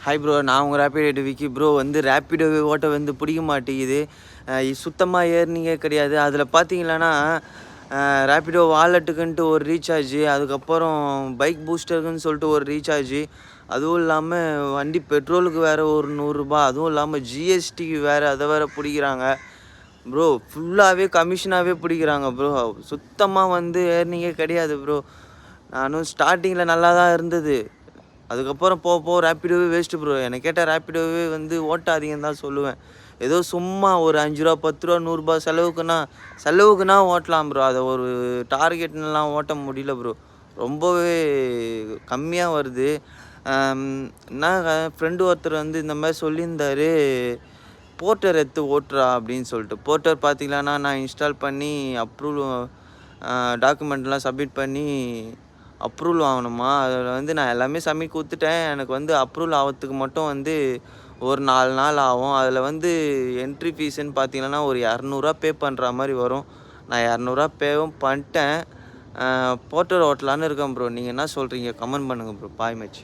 Hi bro, நான் உங்கள் Rapido Vicky bro. வந்து ரேப்பிடோ ஓட்ட வந்து பிடிக்க மாட்டேங்குது. சுத்தமாக ஏர்னிங்கே கிடையாது. அதில் பார்த்தீங்களான்னா ரேப்பிடோ வாலெட்டுக்குன்ட்டு ஒரு ரீசார்ஜ், அதுக்கப்புறம் பைக் பூஸ்டருக்குன்னு சொல்லிட்டு ஒரு ரீசார்ஜ், அதுவும் இல்லாமல் வண்டி பெட்ரோலுக்கு வேறு ஒரு ரூ. 100, அதுவும் இல்லாமல் ஜிஎஸ்டிக்கு வேறு அதை வேறு பிடிக்கிறாங்க ப்ரோ. ஃபுல்லாகவே கமிஷனாகவே பிடிக்கிறாங்க ப்ரோ. சுத்தமாக வந்து ஏர்னிங்கே கிடையாது ப்ரோ. நானும் ஸ்டார்டிங்கில் நல்லா தான் இருந்தது, அதுக்கப்புறம் போக ரேப்பிடோவே வேஸ்ட்டு ப்ரோ. என்னை கேட்டால் ரேப்பிடோவே வந்து ஓட்டாதீங்கன்னு தான் சொல்லுவேன். ஏதோ சும்மா ஒரு ரூ. 5 ரூ. 10 100 செலவுக்குன்னா ஓட்டலாம் ப்ரோ. அதை ஒரு டார்கெட்லாம் ஓட்ட முடியல ப்ரோ. ரொம்பவே கம்மியாக வருது. நான் ஃப்ரெண்டு ஒருத்தர் வந்து இந்த மாதிரி சொல்லியிருந்தார், போர்ட்டர் எடுத்து ஓட்டுறா அப்படின்னு சொல்லிட்டு. போர்ட்டர் பார்த்தீங்களான்னா நான் இன்ஸ்டால் பண்ணி டாக்குமெண்ட்லாம் சப்மிட் பண்ணி அப்ரூவல் வாங்கணுமா. அதில் வந்து நான் எல்லாமே சப்மிட் கொடுத்துட்டேன். எனக்கு வந்து அப்ரூவல் ஆகிறதுக்கு மட்டும் வந்து ஒரு 4 நாள் ஆகும். அதில் வந்து என்ட்ரி ஃபீஸுன்னு பார்த்தீங்கன்னா ஒரு ரூ. 200 பே பண்ணுற மாதிரி வரும். நான் ரூ. 200 பேவும் பண்ணிட்டேன். போர்ட்டர் ஓட்டலான்னு இருக்கேன் ப்ரோ. நீங்கள் என்ன சொல்கிறீங்க? கமெண்ட் பண்ணுங்கள் ப்ரோ. பாய் மச்.